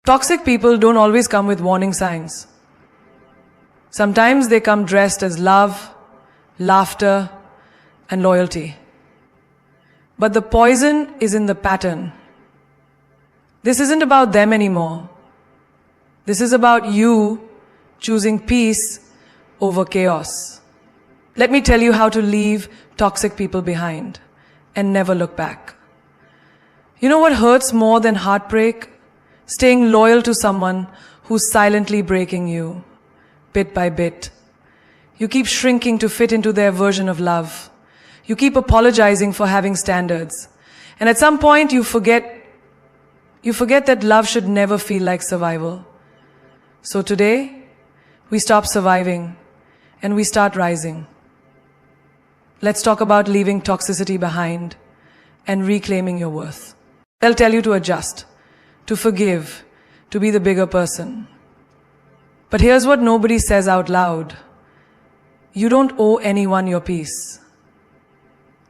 Toxic people don't always come with warning signs. Sometimes they come dressed as love, laughter, and loyalty. But the poison is in the pattern. This isn't about them anymore. This is about you choosing peace over chaos. Let me tell you how to leave toxic people behind and never look back. You know what hurts more than heartbreak? Staying loyal to someone who's silently breaking you, bit by bit. You keep shrinking to fit into their version of love. You keep apologizing for having standards. And at some point you forget that love should never feel like survival. So today, we stop surviving and we start rising. Let's talk about leaving toxicity behind and reclaiming your worth. They'll tell you to adjust, to forgive, to be the bigger person. But here's what nobody says out loud. You don't owe anyone your peace.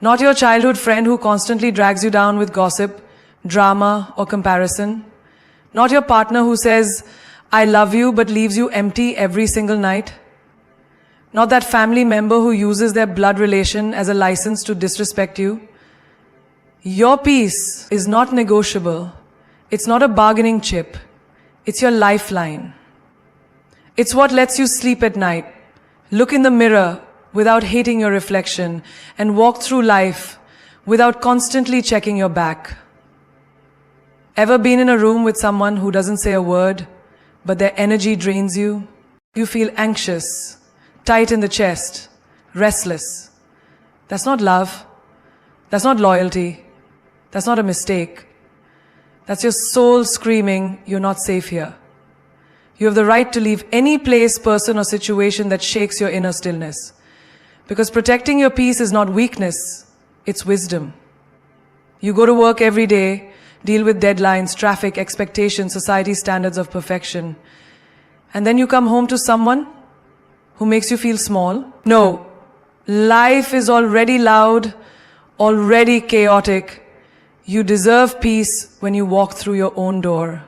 Not your childhood friend who constantly drags you down with gossip, drama, or comparison. Not your partner who says, I love you, but leaves you empty every single night. Not that family member who uses their blood relation as a license to disrespect you. Your peace is not negotiable. It's not a bargaining chip. It's your lifeline. It's what lets you sleep at night, look in the mirror without hating your reflection, and walk through life without constantly checking your back. Ever been in a room with someone who doesn't say a word, but their energy drains you? You feel anxious, tight in the chest, restless. That's not love. That's not loyalty. That's not a mistake. That's your soul screaming, you're not safe here. You have the right to leave any place, person, or situation that shakes your inner stillness. Because protecting your peace is not weakness, it's wisdom. You go to work every day, deal with deadlines, traffic, expectations, society standards of perfection. And then you come home to someone who makes you feel small? No. Life is already loud, already chaotic. You deserve peace when you walk through your own door.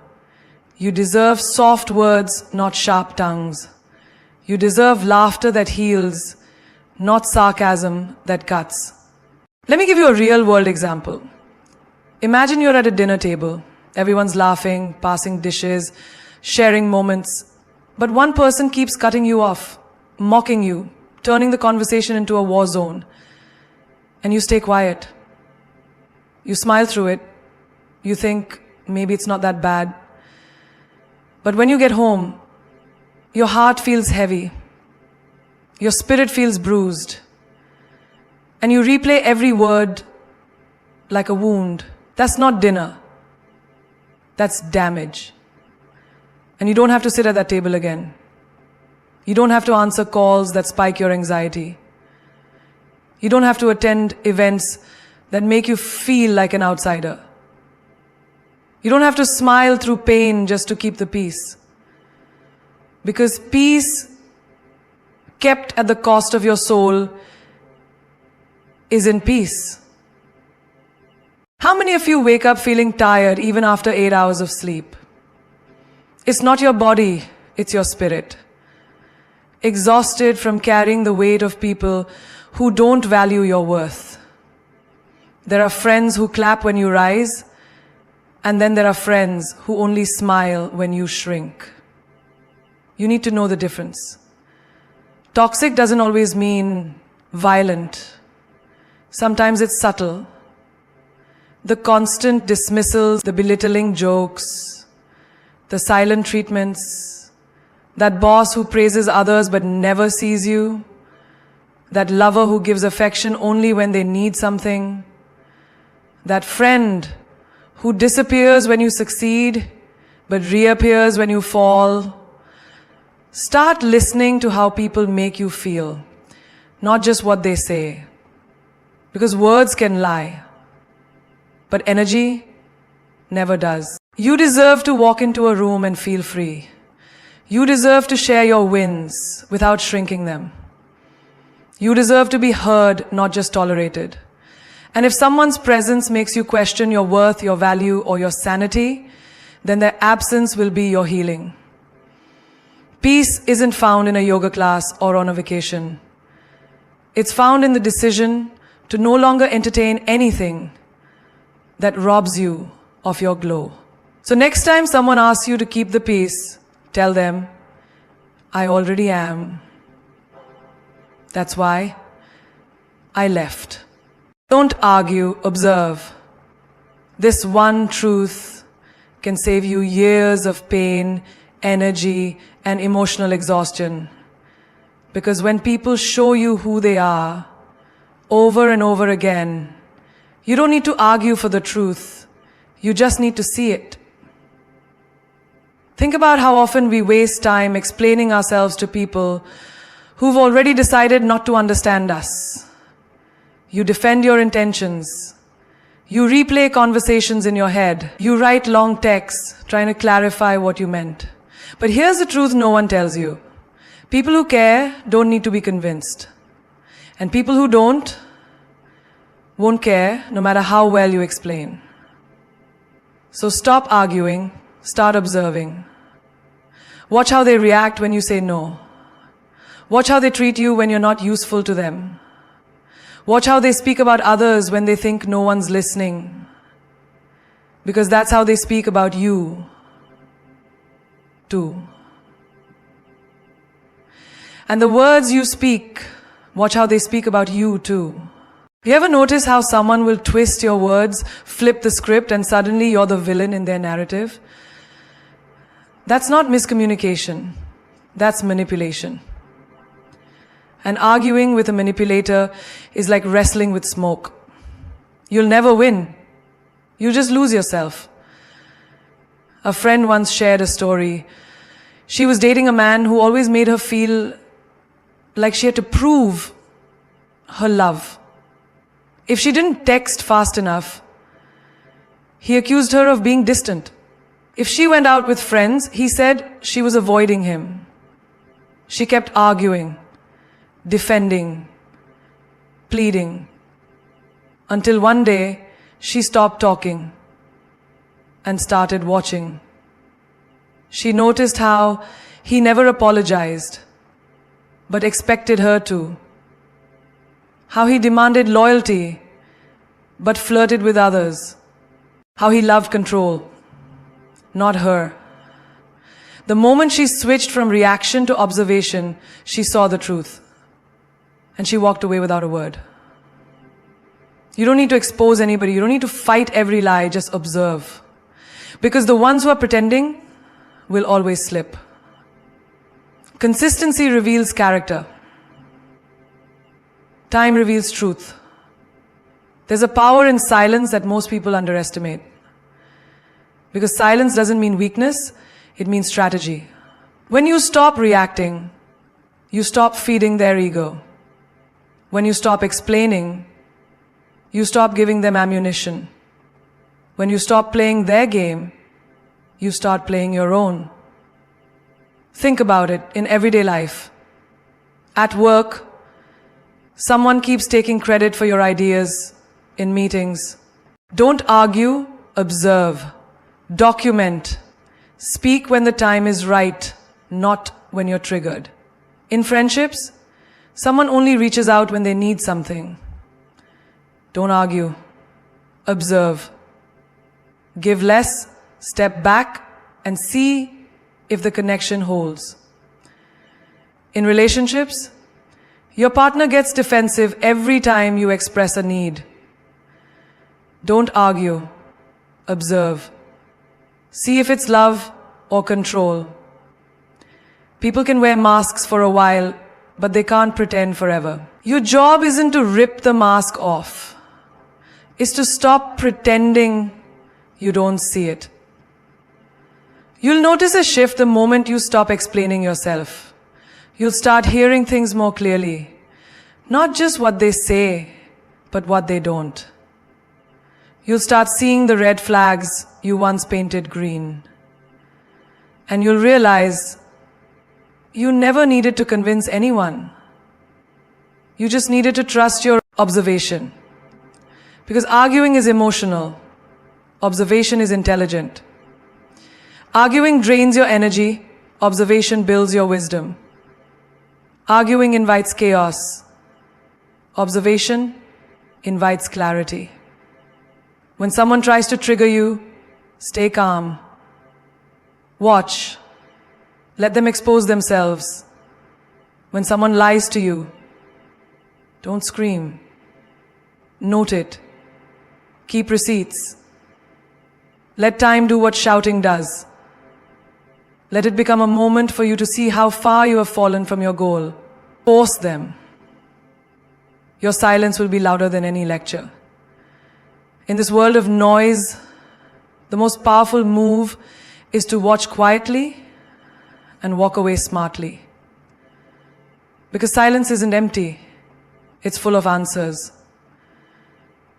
You deserve soft words, not sharp tongues. You deserve laughter that heals, not sarcasm that cuts. Let me give you a real-world example. Imagine you're at a dinner table. Everyone's laughing, passing dishes, sharing moments. But one person keeps cutting you off, mocking you, turning the conversation into a war zone. And you stay quiet. You smile through it. You think, maybe it's not that bad. But when you get home, your heart feels heavy. Your spirit feels bruised. And you replay every word like a wound. That's not dinner. That's damage. And you don't have to sit at that table again. You don't have to answer calls that spike your anxiety. You don't have to attend events that make you feel like an outsider. You don't have to smile through pain just to keep the peace. Because peace kept at the cost of your soul is in peace. How many of you wake up feeling tired even after 8 hours of sleep? It's not your body, it's your spirit. Exhausted from carrying the weight of people who don't value your worth. There are friends who clap when you rise, and then there are friends who only smile when you shrink. You need to know the difference. Toxic doesn't always mean violent. Sometimes it's subtle. The constant dismissals, the belittling jokes, the silent treatments, that boss who praises others but never sees you, that lover who gives affection only when they need something, that friend who disappears when you succeed but reappears when you fall. Start listening to how people make you feel, not just what they say. Because words can lie, but energy never does. You deserve to walk into a room and feel free. You deserve to share your wins without shrinking them. You deserve to be heard, not just tolerated. And if someone's presence makes you question your worth, your value, or your sanity, then their absence will be your healing. Peace isn't found in a yoga class or on a vacation. It's found in the decision to no longer entertain anything that robs you of your glow. So next time someone asks you to keep the peace, tell them, I already am. That's why I left. Don't argue, observe. This one truth can save you years of pain, energy, and emotional exhaustion. Because when people show you who they are, over and over again, you don't need to argue for the truth. You just need to see it. Think about how often we waste time explaining ourselves to people who've already decided not to understand us. You defend your intentions. You replay conversations in your head. You write long texts trying to clarify what you meant. But here's the truth no one tells you. People who care don't need to be convinced. And people who don't won't care no matter how well you explain. So stop arguing, start observing. Watch how they react when you say no. Watch how they treat you when you're not useful to them. Watch how they speak about others when they think no one's listening. Because that's how they speak about you, too. And the words you speak, watch how they speak about you, too. You ever notice how someone will twist your words, flip the script, and suddenly you're the villain in their narrative? That's not miscommunication. That's manipulation. And arguing with a manipulator is like wrestling with smoke. You'll never win. You'll just lose yourself. A friend once shared a story. She was dating a man who always made her feel like she had to prove her love. If she didn't text fast enough, he accused her of being distant. If she went out with friends, he said she was avoiding him. She kept arguing, defending, pleading, until one day she stopped talking and started watching. She noticed how he never apologized, but expected her to. How he demanded loyalty, but flirted with others. How he loved control, not her. The moment she switched from reaction to observation, she saw the truth. And she walked away without a word. You don't need to expose anybody. You don't need to fight every lie. Just observe. Because the ones who are pretending will always slip. Consistency reveals character. Time reveals truth. There's a power in silence that most people underestimate. Because silence doesn't mean weakness, it means strategy. When you stop reacting, you stop feeding their ego. When you stop explaining, you stop giving them ammunition. When you stop playing their game, you start playing your own. Think about it in everyday life. At work, someone keeps taking credit for your ideas in meetings. Don't argue, observe. Document. Speak when the time is right, not when you're triggered. In friendships, someone only reaches out when they need something. Don't argue. Observe. Give less, step back, and see if the connection holds. In relationships, your partner gets defensive every time you express a need. Don't argue. Observe. See if it's love or control. People can wear masks for a while, but they can't pretend forever. Your job isn't to rip the mask off. It's to stop pretending you don't see it. You'll notice a shift the moment you stop explaining yourself. You'll start hearing things more clearly. Not just what they say, but what they don't. You'll start seeing the red flags you once painted green. And you'll realize you never needed to convince anyone. You just needed to trust your observation. Because arguing is emotional. Observation is intelligent. Arguing drains your energy. Observation builds your wisdom. Arguing invites chaos. Observation invites clarity. When someone tries to trigger you, stay calm. Watch. Let them expose themselves. When someone lies to you, don't scream. Note it. Keep receipts. Let time do what shouting does. Let it become a moment for you to see how far you have fallen from your goal. Force them. Your silence will be louder than any lecture. In this world of noise, the most powerful move is to watch quietly and walk away smartly. Because silence isn't empty, it's full of answers.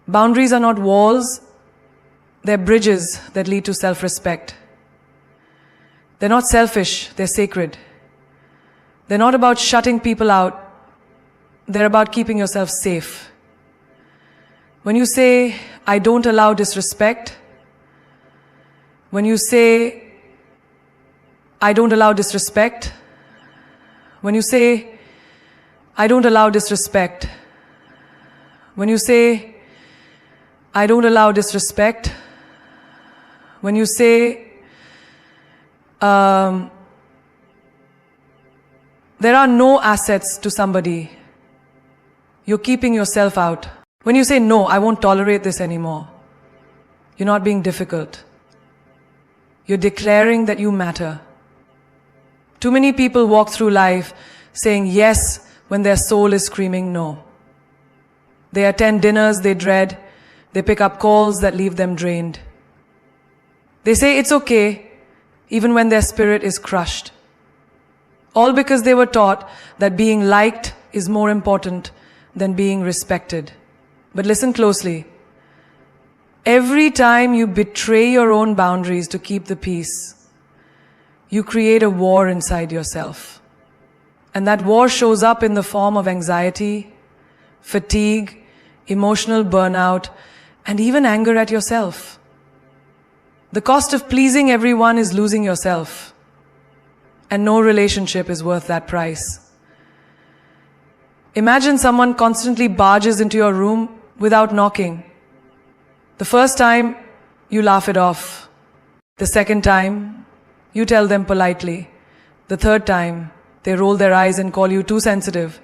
Boundaries are not walls, they're bridges that lead to self-respect. They're not selfish, they're sacred. They're not about shutting people out, they're about keeping yourself safe. When you say, I don't allow disrespect, when you say, I don't allow disrespect, when you say, I don't allow disrespect, when you say, I don't allow disrespect, when you say, there are no assets to somebody, you're keeping yourself out. When you say, no, I won't tolerate this anymore, you're not being difficult. You're declaring that you matter. Too many people walk through life saying yes when their soul is screaming no. They attend dinners they dread. They pick up calls that leave them drained. They say it's okay even when their spirit is crushed. All because they were taught that being liked is more important than being respected. But listen closely. Every time you betray your own boundaries to keep the peace, you create a war inside yourself. And that war shows up in the form of anxiety, fatigue, emotional burnout, and even anger at yourself. The cost of pleasing everyone is losing yourself. And no relationship is worth that price. Imagine someone constantly barges into your room without knocking. The first time, you laugh it off. The second time, you tell them politely. The third time, they roll their eyes and call you too sensitive.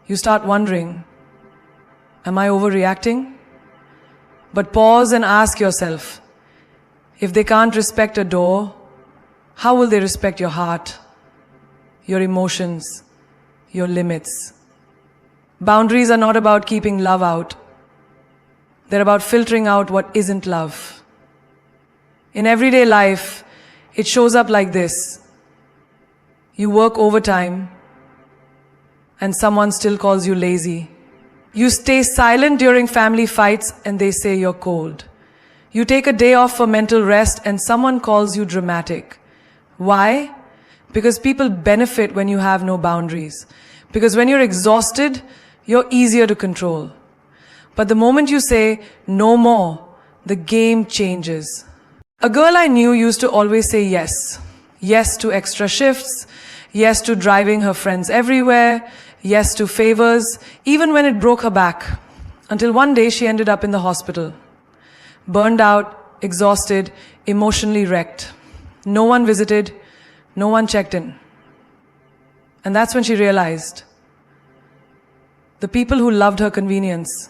You start wondering, am I overreacting? But pause and ask yourself, if they can't respect a door, how will they respect your heart, your emotions, your limits? Boundaries are not about keeping love out. They're about filtering out what isn't love. In everyday life, it shows up like this. You work overtime and someone still calls you lazy. You stay silent during family fights and they say you're cold. You take a day off for mental rest and someone calls you dramatic. Why? Because people benefit when you have no boundaries. Because when you're exhausted, you're easier to control. But the moment you say, no more, the game changes. A girl I knew used to always say yes. Yes to extra shifts, yes to driving her friends everywhere, yes to favors, even when it broke her back. Until one day she ended up in the hospital. Burned out, exhausted, emotionally wrecked. No one visited, no one checked in. And that's when she realized the people who loved her convenience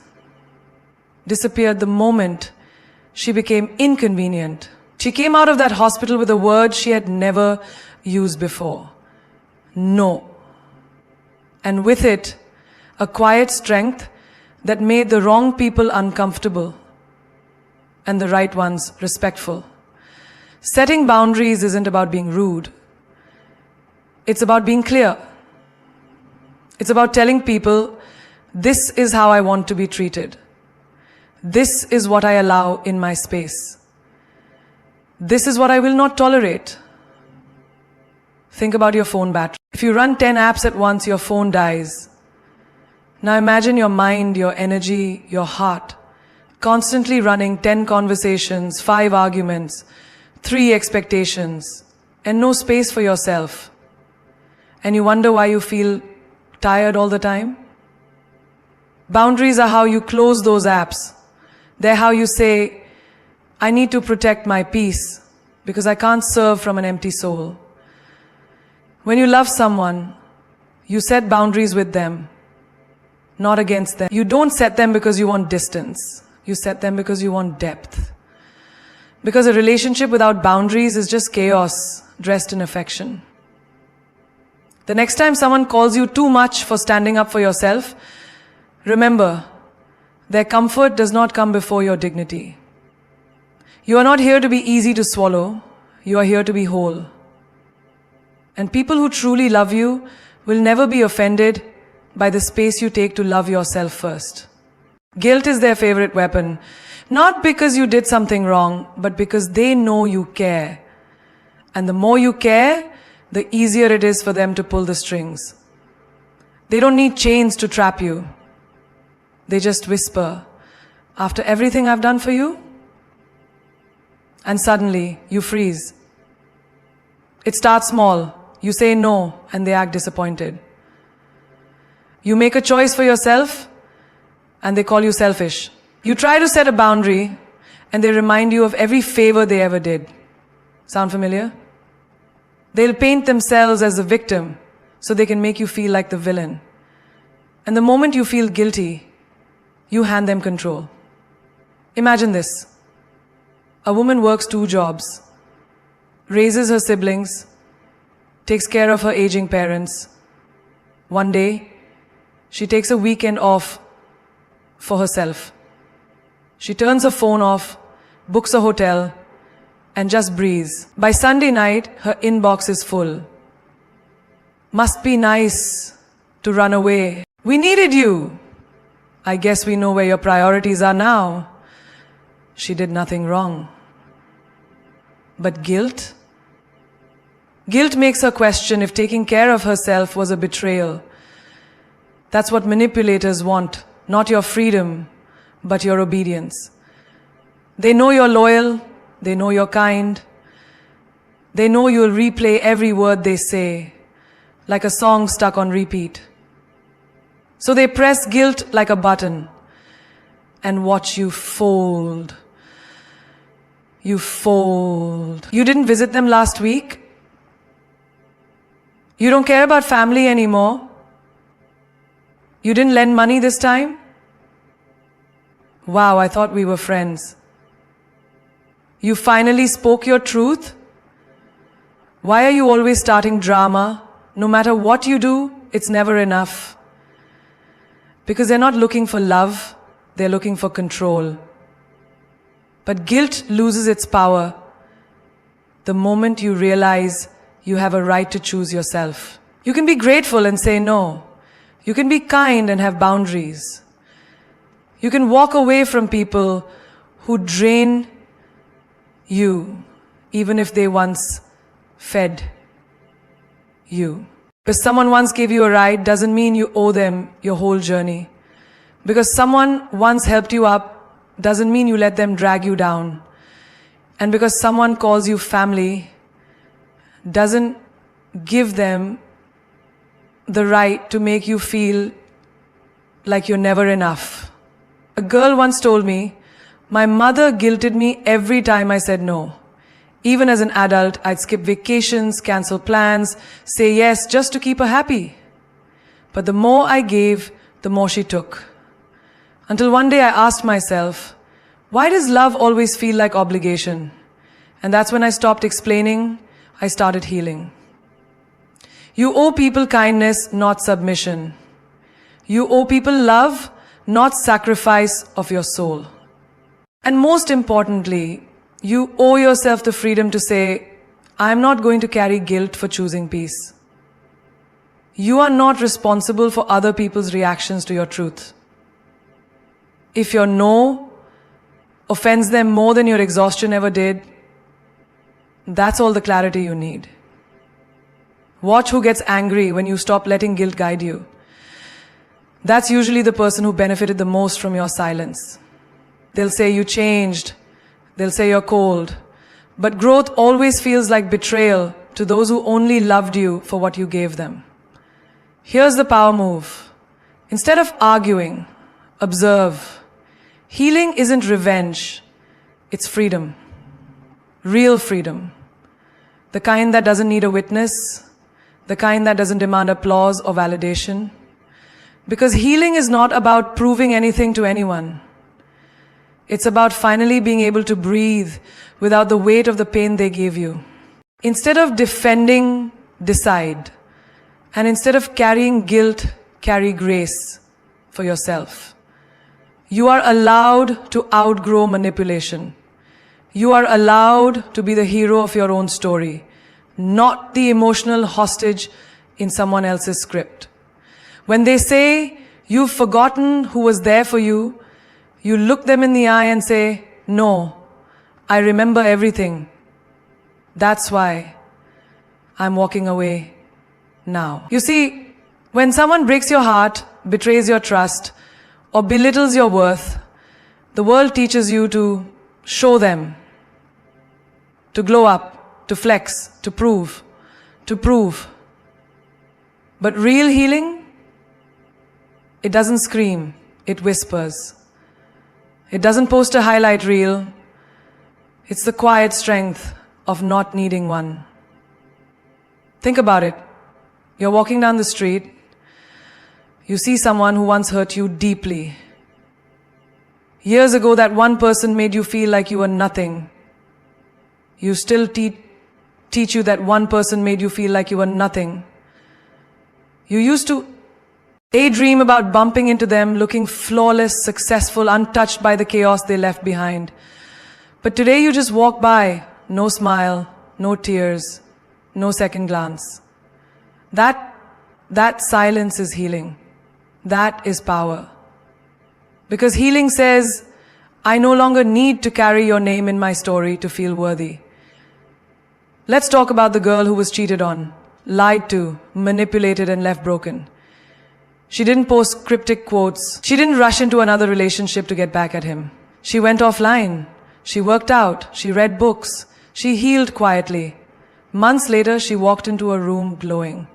disappeared the moment she became inconvenient. She came out of that hospital with a word she had never used before. No. And with it, a quiet strength that made the wrong people uncomfortable and the right ones respectful. Setting boundaries isn't about being rude. It's about being clear. It's about telling people, this is how I want to be treated. This is what I allow in my space. This is what I will not tolerate. Think about your phone battery. If you run 10 apps at once, your phone dies. Now imagine your mind, your energy, your heart, constantly running 10 conversations, 5 arguments, 3 expectations, and no space for yourself. And you wonder why you feel tired all the time? Boundaries are how you close those apps. They're how you say, I need to protect my peace because I can't serve from an empty soul. When you love someone, you set boundaries with them, not against them. You don't set them because you want distance. You set them because you want depth. Because a relationship without boundaries is just chaos dressed in affection. The next time someone calls you too much for standing up for yourself, remember, their comfort does not come before your dignity. You are not here to be easy to swallow. You are here to be whole. And people who truly love you will never be offended by the space you take to love yourself first. Guilt is their favorite weapon, not because you did something wrong, but because they know you care. And the more you care, the easier it is for them to pull the strings. They don't need chains to trap you. They just whisper, after everything I've done for you? And suddenly, you freeze. It starts small. You say no, and they act disappointed. You make a choice for yourself, and they call you selfish. You try to set a boundary, and they remind you of every favor they ever did. Sound familiar? They'll paint themselves as the victim, so they can make you feel like the villain. And the moment you feel guilty, you hand them control. Imagine this. A woman works 2 jobs, raises her siblings, takes care of her aging parents. One day, she takes a weekend off for herself. She turns her phone off, books a hotel, and just breathes. By Sunday night, her inbox is full. Must be nice to run away. We needed you. I guess we know where your priorities are now. She did nothing wrong. But guilt? Guilt makes her question if taking care of herself was a betrayal. That's what manipulators want, not your freedom, but your obedience. They know you're loyal, they know you're kind, they know you'll replay every word they say, like a song stuck on repeat. So they press guilt like a button and watch you fold. You fold. You didn't visit them last week? You don't care about family anymore? You didn't lend money this time? Wow, I thought we were friends. You finally spoke your truth? Why are you always starting drama? No matter what you do, it's never enough. Because they're not looking for love, they're looking for control. But guilt loses its power the moment you realize you have a right to choose yourself. You can be grateful and say no. You can be kind and have boundaries. You can walk away from people who drain you, even if they once fed you. Because someone once gave you a ride doesn't mean you owe them your whole journey. Because someone once helped you up doesn't mean you let them drag you down. And because someone calls you family doesn't give them the right to make you feel like you're never enough. A girl once told me, my mother guilted me every time I said no. Even as an adult, I'd skip vacations, cancel plans, say yes just to keep her happy. But the more I gave, the more she took. Until one day I asked myself, why does love always feel like obligation? And that's when I stopped explaining, I started healing. You owe people kindness, not submission. You owe people love, not sacrifice of your soul. And most importantly, you owe yourself the freedom to say, I'm not going to carry guilt for choosing peace. You are not responsible for other people's reactions to your truth. If your no offends them more than your exhaustion ever did, that's all the clarity you need. Watch who gets angry when you stop letting guilt guide you. That's usually the person who benefited the most from your silence. They'll say you changed. They'll say you're cold. But growth always feels like betrayal to those who only loved you for what you gave them. Here's the power move. Instead of arguing, observe. Healing isn't revenge, it's freedom. Real freedom. The kind that doesn't need a witness, the kind that doesn't demand applause or validation. Because healing is not about proving anything to anyone. It's about finally being able to breathe without the weight of the pain they gave you. Instead of defending, decide. And instead of carrying guilt, carry grace for yourself. You are allowed to outgrow manipulation. You are allowed to be the hero of your own story, not the emotional hostage in someone else's script. When they say you've forgotten who was there for you, you look them in the eye and say, no, I remember everything. That's why I'm walking away now. You see, when someone breaks your heart, betrays your trust, or belittles your worth, the world teaches you to show them, to glow up, to flex, to prove. But real healing, it doesn't scream, it whispers. It doesn't post a highlight reel. It's the quiet strength of not needing one. Think about it. You're walking down the street. You see someone who once hurt you deeply. Years ago, that one person made you feel like you were nothing. You still teach you that one person made you feel like you were nothing. You used to daydream about bumping into them, looking flawless, successful, untouched by the chaos they left behind. But today you just walk by, no smile, no tears, no second glance. That silence is healing. That is power. Because healing says, I no longer need to carry your name in my story to feel worthy. Let's talk about the girl who was cheated on, lied to, manipulated, and left broken. She didn't post cryptic quotes. She didn't rush into another relationship to get back at him. She went offline. She worked out. She read books. She healed quietly. Months later, she walked into a room glowing.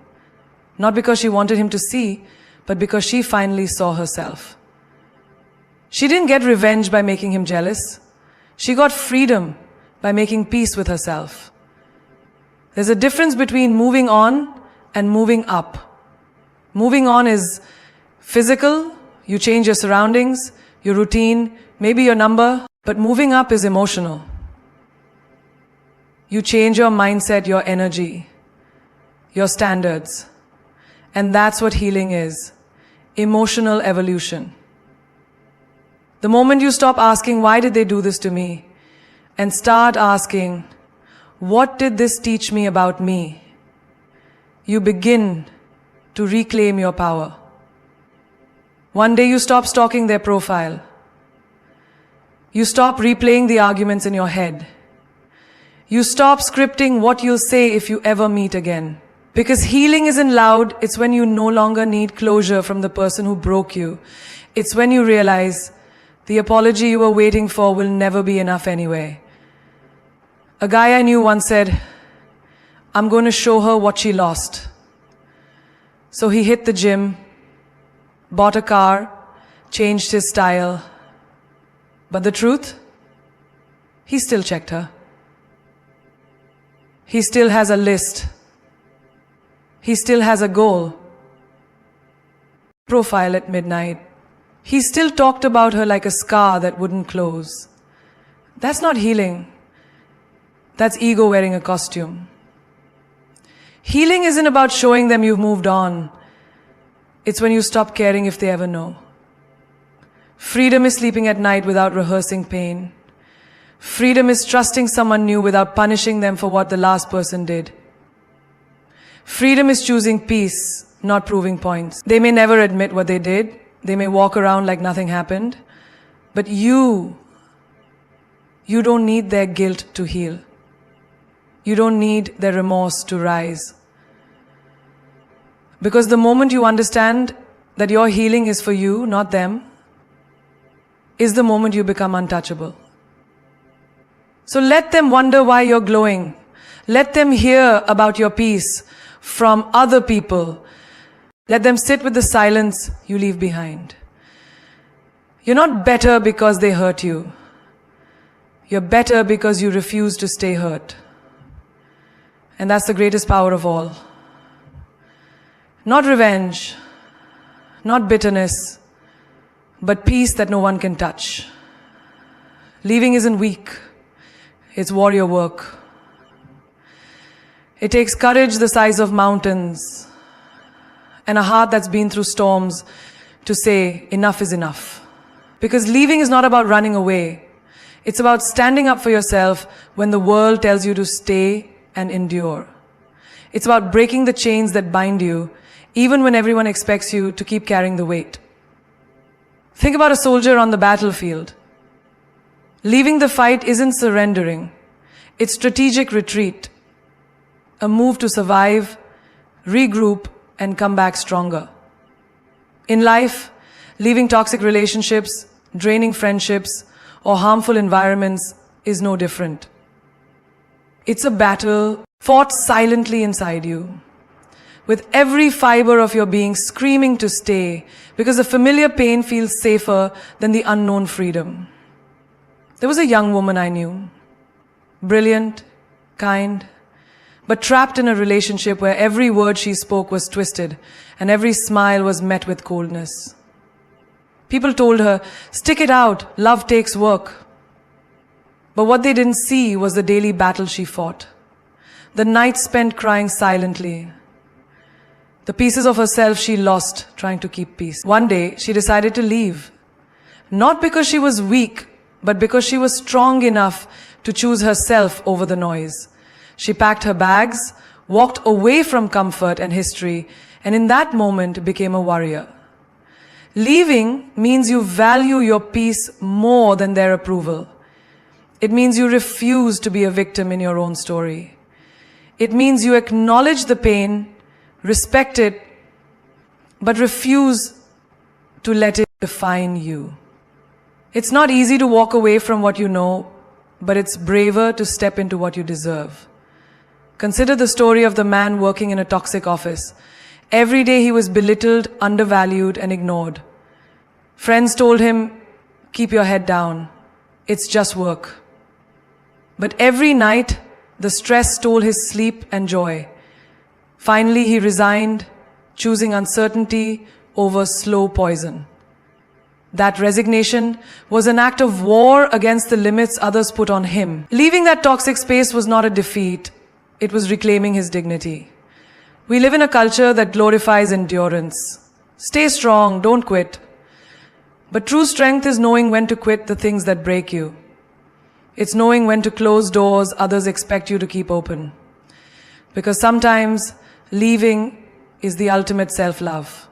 Not because she wanted him to see, but because she finally saw herself. She didn't get revenge by making him jealous. She got freedom by making peace with herself. There's a difference between moving on and moving up. Moving on is physical. You change your surroundings, your routine, maybe your number. But moving up is emotional. You change your mindset, your energy, your standards. And that's what healing is. Emotional evolution. The moment you stop asking, why did they do this to me? And start asking, what did this teach me about me? You begin to reclaim your power. One day you stop stalking their profile. You stop replaying the arguments in your head. You stop scripting what you'll say if you ever meet again. Because healing isn't loud, it's when you no longer need closure from the person who broke you. It's when you realize the apology you were waiting for will never be enough anyway. A guy I knew once said, I'm going to show her what she lost. So he hit the gym, bought a car, changed his style. But the truth? He still checked her. He still has a list. He still has a goal. Profile at midnight. He still talked about her like a scar that wouldn't close. That's not healing. That's ego wearing a costume. Healing isn't about showing them you've moved on. It's when you stop caring if they ever know. Freedom is sleeping at night without rehearsing pain. Freedom is trusting someone new without punishing them for what the last person did. Freedom is choosing peace, not proving points. They may never admit what they did. They may walk around like nothing happened. But you don't need their guilt to heal. You don't need their remorse to rise. Because the moment you understand that your healing is for you, not them, is the moment you become untouchable. So let them wonder why you're glowing. Let them hear about your peace from other people. Let them sit with the silence you leave behind. You're not better because they hurt you. You're better because you refuse to stay hurt. And that's the greatest power of all. Not revenge, not bitterness, but peace that no one can touch. Leaving isn't weak, it's warrior work. It takes courage the size of mountains and a heart that's been through storms to say enough is enough. Because leaving is not about running away. It's about standing up for yourself when the world tells you to stay and endure. It's about breaking the chains that bind you, even when everyone expects you to keep carrying the weight. Think about a soldier on the battlefield. Leaving the fight isn't surrendering. It's strategic retreat. A move to survive, regroup, and come back stronger. In life, leaving toxic relationships, draining friendships, or harmful environments is no different. It's a battle fought silently inside you, with every fiber of your being screaming to stay, because the familiar pain feels safer than the unknown freedom. There was a young woman I knew, brilliant, kind, but trapped in a relationship where every word she spoke was twisted and every smile was met with coldness. People told her, "Stick it out, love takes work." But what they didn't see was the daily battle she fought, the nights spent crying silently, the pieces of herself she lost trying to keep peace. One day, she decided to leave, not because she was weak, but because she was strong enough to choose herself over the noise. She packed her bags, walked away from comfort and history, and in that moment became a warrior. Leaving means you value your peace more than their approval. It means you refuse to be a victim in your own story. It means you acknowledge the pain, respect it, but refuse to let it define you. It's not easy to walk away from what you know, but it's braver to step into what you deserve. Consider the story of the man working in a toxic office. Every day he was belittled, undervalued, and ignored. Friends told him, "Keep your head down. It's just work." But every night, the stress stole his sleep and joy. Finally, he resigned, choosing uncertainty over slow poison. That resignation was an act of war against the limits others put on him. Leaving that toxic space was not a defeat. It was reclaiming his dignity. We live in a culture that glorifies endurance. Stay strong, don't quit. But true strength is knowing when to quit the things that break you. It's knowing when to close doors others expect you to keep open. Because sometimes leaving is the ultimate self-love.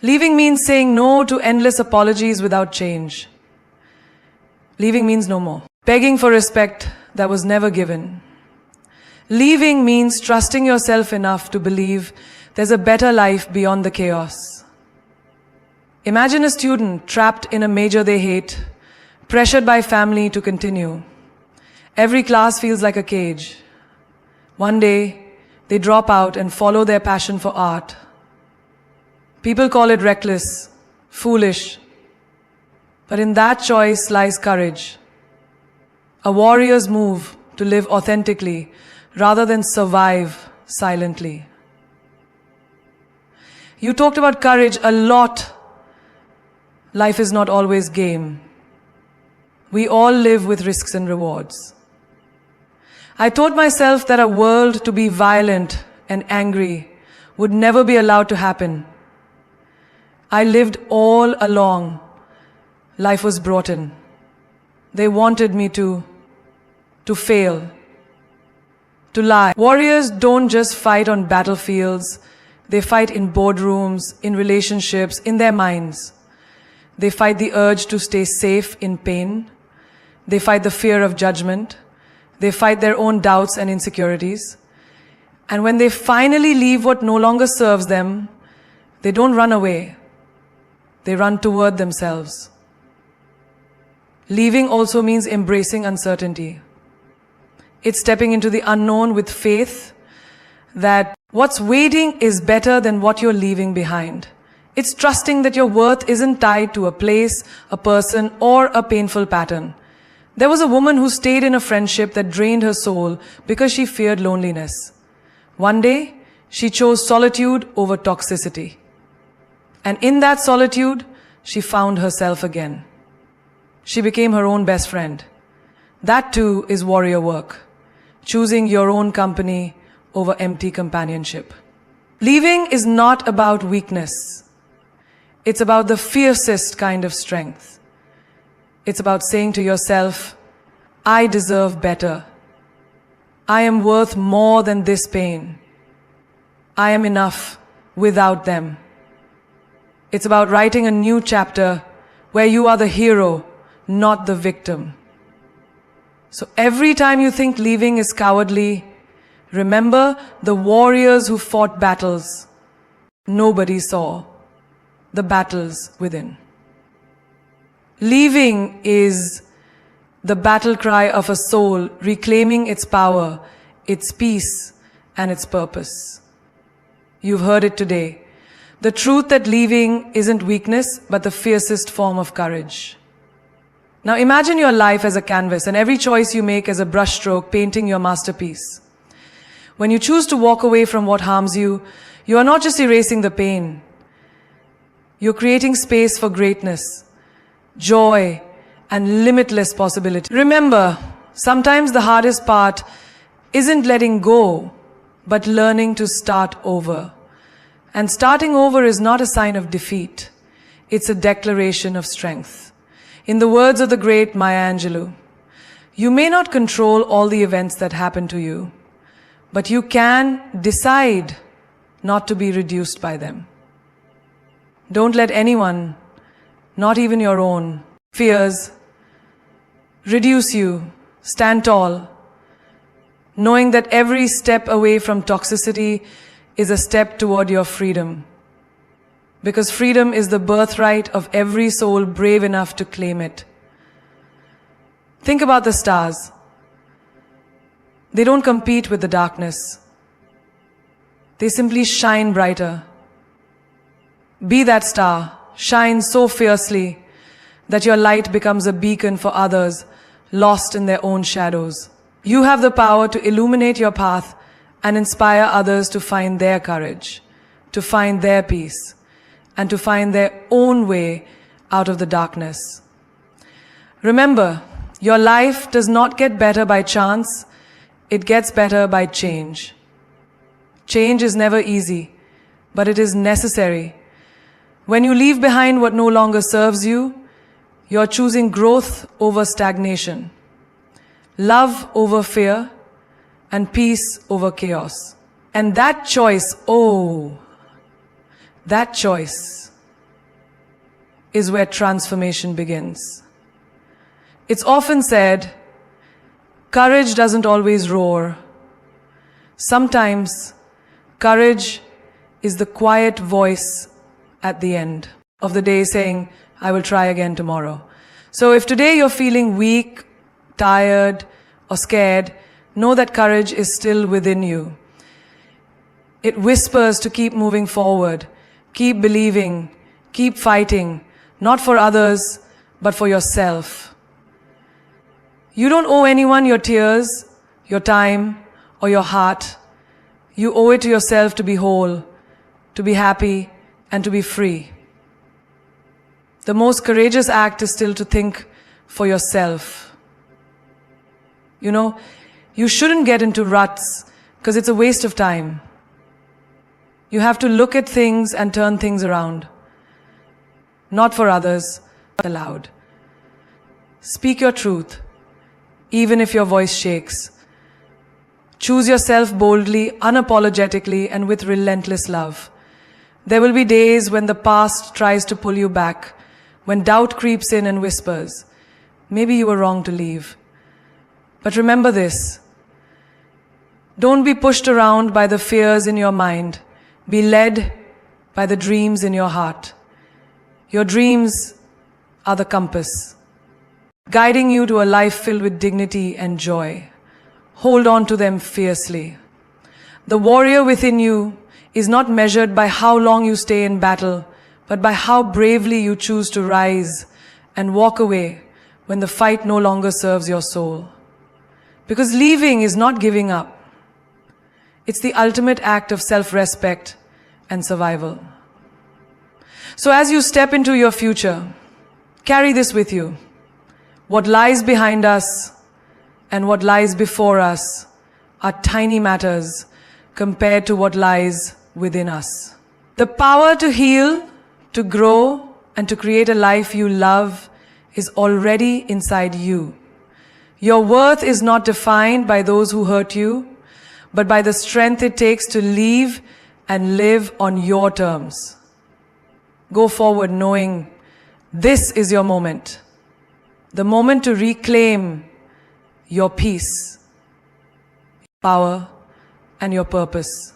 Leaving means saying no to endless apologies without change. Leaving means no more. Begging for respect that was never given. Leaving means trusting yourself enough to believe there's a better life beyond the chaos. Imagine a student trapped in a major they hate, pressured by family to continue. Every class feels like a cage. One day, they drop out and follow their passion for art. People call it reckless, foolish. But in that choice lies courage. A warrior's move to live authentically rather than survive silently. You talked about courage a lot. Life is not always game. We all live with risks and rewards. I taught myself that a world to be violent and angry would never be allowed to happen. I lived all along. Life was brought in. They wanted me to fail, to lie. Warriors don't just fight on battlefields. They fight in boardrooms, in relationships, in their minds. They fight the urge to stay safe in pain. They fight the fear of judgment. They fight their own doubts and insecurities. And when they finally leave what no longer serves them, they don't run away. They run toward themselves. Leaving also means embracing uncertainty. It's stepping into the unknown with faith that what's waiting is better than what you're leaving behind. It's trusting that your worth isn't tied to a place, a person, or a painful pattern. There was a woman who stayed in a friendship that drained her soul because she feared loneliness. One day, she chose solitude over toxicity. And in that solitude, she found herself again. She became her own best friend. That too is warrior work. Choosing your own company over empty companionship. Leaving is not about weakness. It's about the fiercest kind of strength. It's about saying to yourself, I deserve better. I am worth more than this pain. I am enough without them. It's about writing a new chapter where you are the hero, not the victim. So every time you think leaving is cowardly, remember the warriors who fought battles nobody saw, the battles within. Leaving is the battle cry of a soul reclaiming its power, its peace, and its purpose. You've heard it today. The truth that leaving isn't weakness, but the fiercest form of courage. Now imagine your life as a canvas and every choice you make as a brushstroke painting your masterpiece. When you choose to walk away from what harms you, you are not just erasing the pain. You're creating space for greatness, joy, and limitless possibility. Remember, sometimes the hardest part isn't letting go, but learning to start over. And starting over is not a sign of defeat. It's a declaration of strength. In the words of the great Maya Angelou, you may not control all the events that happen to you, but you can decide not to be reduced by them. Don't let anyone, not even your own fears, reduce you. Stand tall, knowing that every step away from toxicity is a step toward your freedom. Because freedom is the birthright of every soul brave enough to claim it. Think about the stars. They don't compete with the darkness. They simply shine brighter. Be that star. Shine so fiercely that your light becomes a beacon for others lost in their own shadows. You have the power to illuminate your path and inspire others to find their courage, to find their peace, and to find their own way out of the darkness. Remember, your life does not get better by chance, it gets better by change. Change is never easy, but it is necessary. When you leave behind what no longer serves you, you're choosing growth over stagnation, love over fear, and peace over chaos. And that choice, that choice is where transformation begins. It's often said, courage doesn't always roar. Sometimes, courage is the quiet voice at the end of the day saying, I will try again tomorrow. So if today you're feeling weak, tired, or scared, know that courage is still within you. It whispers to keep moving forward, keep believing, keep fighting, not for others, but for yourself. You don't owe anyone your tears, your time, or your heart. You owe it to yourself to be whole, to be happy, and to be free. The most courageous act is still to think for yourself. You know, you shouldn't get into ruts because it's a waste of time. You have to look at things and turn things around. Not for others, but aloud. Speak your truth, even if your voice shakes. Choose yourself boldly, unapologetically, and with relentless love. There will be days when the past tries to pull you back, when doubt creeps in and whispers, maybe you were wrong to leave. But remember this, don't be pushed around by the fears in your mind. Be led by the dreams in your heart. Your dreams are the compass, guiding you to a life filled with dignity and joy. hold on to them fiercely. The warrior within you is not measured by how long you stay in battle, but by how bravely you choose to rise and walk away when the fight no longer serves your soul. Because leaving is not giving up. It's the ultimate act of self-respect and survival. So as you step into your future, carry this with you. What lies behind us and what lies before us are tiny matters compared to what lies within us. The power to heal, to grow, and to create a life you love is already inside you. Your worth is not defined by those who hurt you, but by the strength it takes to leave and live on your terms. Go forward knowing this is your moment. The moment to reclaim your peace, power, and your purpose.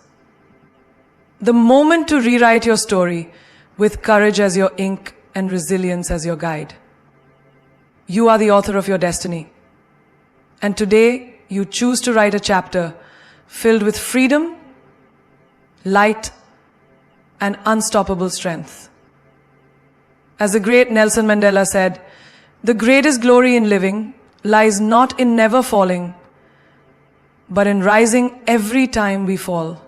The moment to rewrite your story with courage as your ink and resilience as your guide. You are the author of your destiny. And today, you choose to write a chapter filled with freedom, light, and unstoppable strength. As the great Nelson Mandela said, the greatest glory in living lies not in never falling, but in rising every time we fall.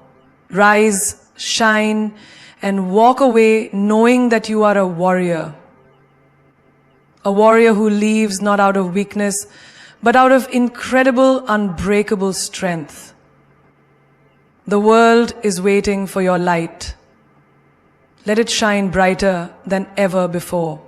Rise, shine, and walk away knowing that you are a warrior. A warrior who leaves not out of weakness, but out of incredible, unbreakable strength. The world is waiting for your light. Let it shine brighter than ever before.